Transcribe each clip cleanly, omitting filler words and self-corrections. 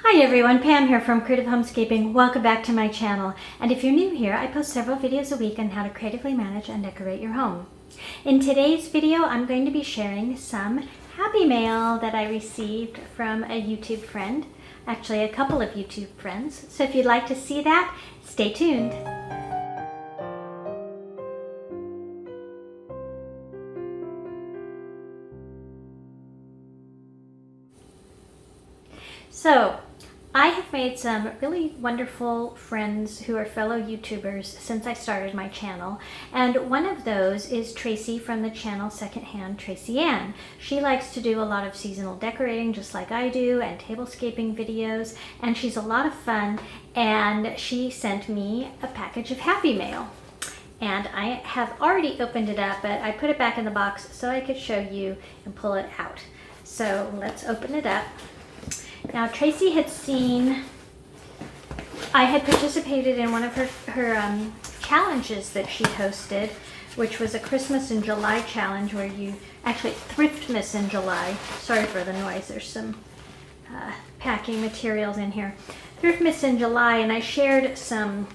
Hi everyone, Pam here from Creative Homescaping. Welcome back to my channel. And if you're new here, I post several videos a week on how to creatively manage and decorate your home. In today's video, I'm going to be sharing some happy mail that I received from a YouTube friend, actually a couple of YouTube friends. So if you'd like to see that, stay tuned. So, I have made some really wonderful friends who are fellow YouTubers since I started my channel, and one of those is Tracy from the channel Secondhand Tracey. She likes to do a lot of seasonal decorating just like I do, and tablescaping videos, and she's a lot of fun, and she sent me a package of Happy Mail. And I have already opened it up, but I put it back in the box so I could show you and pull it out. So let's open it up. Now, Tracy had seen, I had participated in one of her challenges that she hosted, which was a Christmas in July challenge where you, actually Thriftmas in July. Sorry for the noise, there's some packing materials in here. Thriftmas in July, and I shared some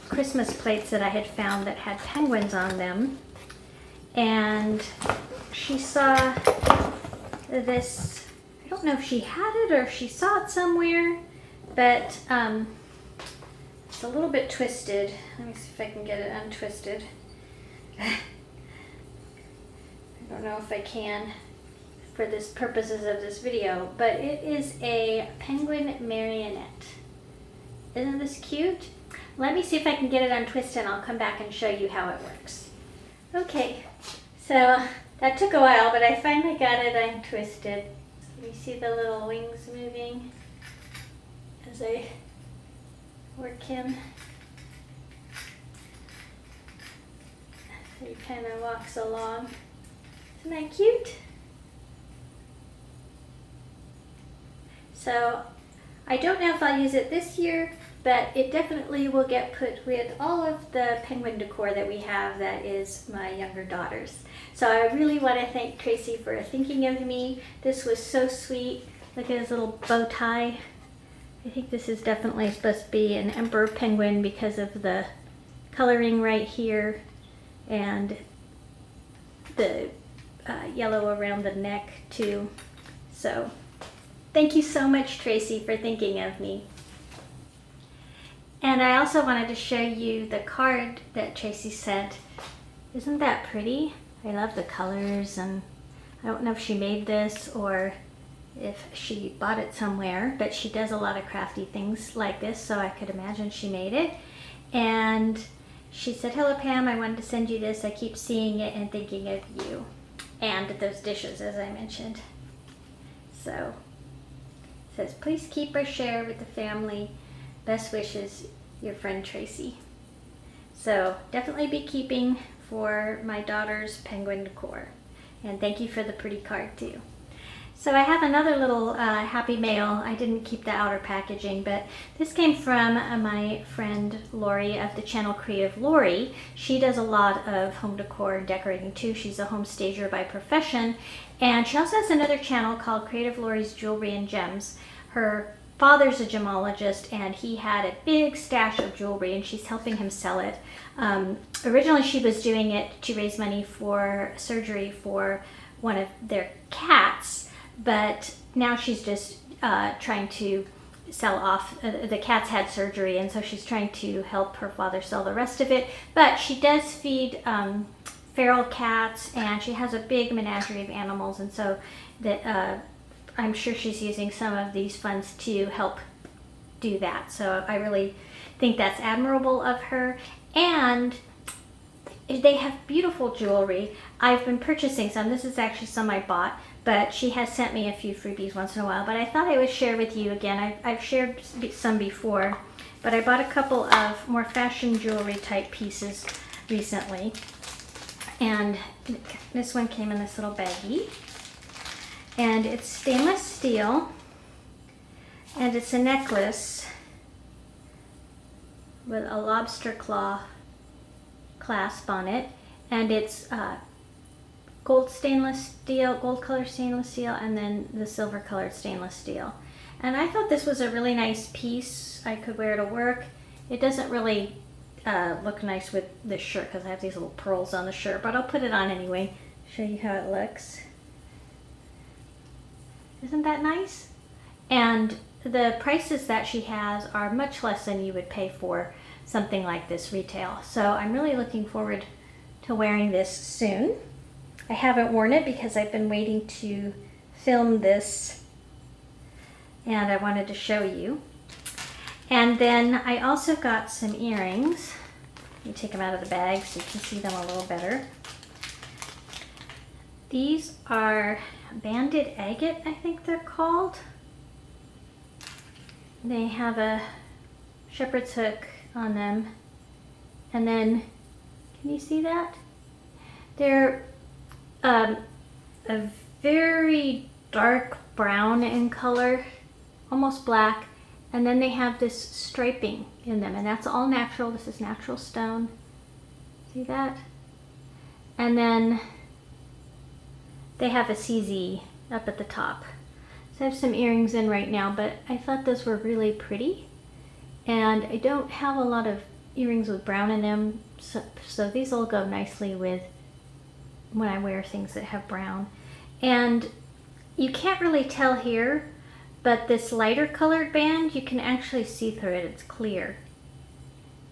Christmas plates that I had found that had penguins on them. And she saw this, I don't know if she had it or if she saw it somewhere, but it's a little bit twisted. Let me see if I can get it untwisted. I don't know if I can for this purposes of this video, but it is a penguin marionette. Isn't this cute? Let me see if I can get it untwisted and I'll come back and show you how it works. Okay, so that took a while, but I finally got it untwisted. You see the little wings moving as I work him. So he kind of walks along. Isn't that cute? So I don't know if I'll use it this year, but it definitely will get put with all of the penguin decor that we have that is my younger daughter's. So I really want to thank Tracy for thinking of me. This was so sweet. Look at his little bow tie. I think this is definitely supposed to be an emperor penguin because of the coloring right here and the yellow around the neck too. So thank you so much, Tracy, for thinking of me. And I also wanted to show you the card that Tracy sent. Isn't that pretty? I love the colors, and I don't know if she made this or if she bought it somewhere, but she does a lot of crafty things like this, so I could imagine she made it. And she said, "Hello Pam, I wanted to send you this. I keep seeing it and thinking of you." And those dishes, as I mentioned. So it says, "Please keep or share with the family. Best wishes, your friend Tracy." So definitely be keeping for my daughter's penguin decor. And thank you for the pretty card too. So I have another little happy mail. I didn't keep the outer packaging, but this came from my friend Lauri of the channel Creative Lauri. She does a lot of home decor and decorating too. She's a home stager by profession. And she also has another channel called Creative Lauri's Jewelry and Gems. Her father's a gemologist, and he had a big stash of jewelry, and she's helping him sell it. Originally she was doing it to raise money for surgery for one of their cats, but now she's just trying to sell off, the cats had surgery, and so she's trying to help her father sell the rest of it. But she does feed feral cats, and she has a big menagerie of animals, and so that I'm sure she's using some of these funds to help do that. So I really think that's admirable of her. And they have beautiful jewelry. I've been purchasing some. This is actually some I bought, but she has sent me a few freebies once in a while. But I thought I would share with you again. I've shared some before, but I bought a couple of more fashion jewelry type pieces recently. And this one came in this little baggie. And it's stainless steel, and it's a necklace with a lobster claw clasp on it, and it's gold stainless steel, gold colored stainless steel, and then the silver colored stainless steel. And I thought this was a really nice piece. I could wear to work. It doesn't really look nice with this shirt because I have these little pearls on the shirt, but I'll put it on anyway. Show you how it looks. Isn't that nice? And the prices that she has are much less than you would pay for something like this retail. So I'm really looking forward to wearing this soon. I haven't worn it because I've been waiting to film this and I wanted to show you. And then I also got some earrings. Let me take them out of the bag so you can see them a little better. These are banded agate, I think they're called. They have a shepherd's hook on them. And then, can you see that? They're a very dark brown in color, almost black. And then they have this striping in them, and that's all natural. This is natural stone. See that? And then they have a CZ up at the top. So I have some earrings in right now, but I thought those were really pretty. And I don't have a lot of earrings with brown in them, so these will go nicely with when I wear things that have brown. And you can't really tell here, but this lighter colored band, you can actually see through it, it's clear.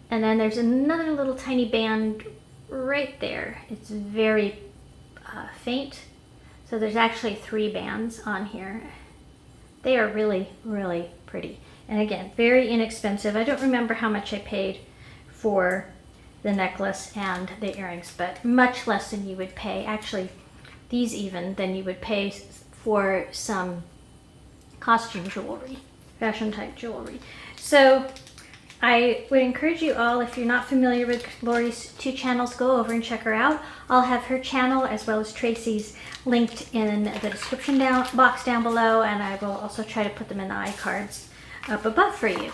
And then there's another little tiny band right there. It's very faint. So there's actually 3 bands on here. They are really, really pretty. And again, very inexpensive. I don't remember how much I paid for the necklace and the earrings, but much less than you would pay. Actually, these even than you would pay for some costume jewelry, fashion type jewelry. So I would encourage you all, if you're not familiar with Lauri's 2 channels, go over and check her out. I'll have her channel as well as Tracey's linked in the description box down below, and I will also try to put them in the iCards up above for you.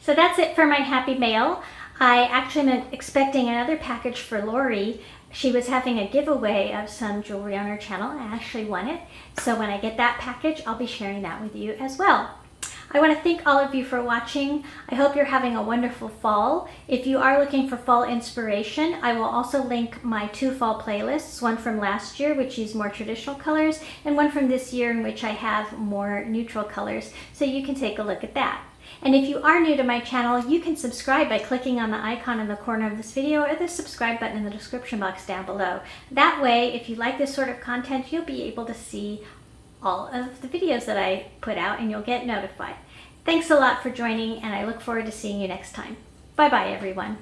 So that's it for my happy mail. I actually am expecting another package for Lauri. She was having a giveaway of some jewelry on her channel. I actually won it. So when I get that package, I'll be sharing that with you as well. I want to thank all of you for watching. I hope you're having a wonderful fall. If you are looking for fall inspiration, I will also link my 2 fall playlists, one from last year, which used more traditional colors, and one from this year in which I have more neutral colors, so you can take a look at that. And if you are new to my channel, you can subscribe by clicking on the icon in the corner of this video or the subscribe button in the description box down below. That way, if you like this sort of content, you'll be able to see all of the videos that I put out and you'll get notified. Thanks a lot for joining, and I look forward to seeing you next time. Bye-bye, everyone.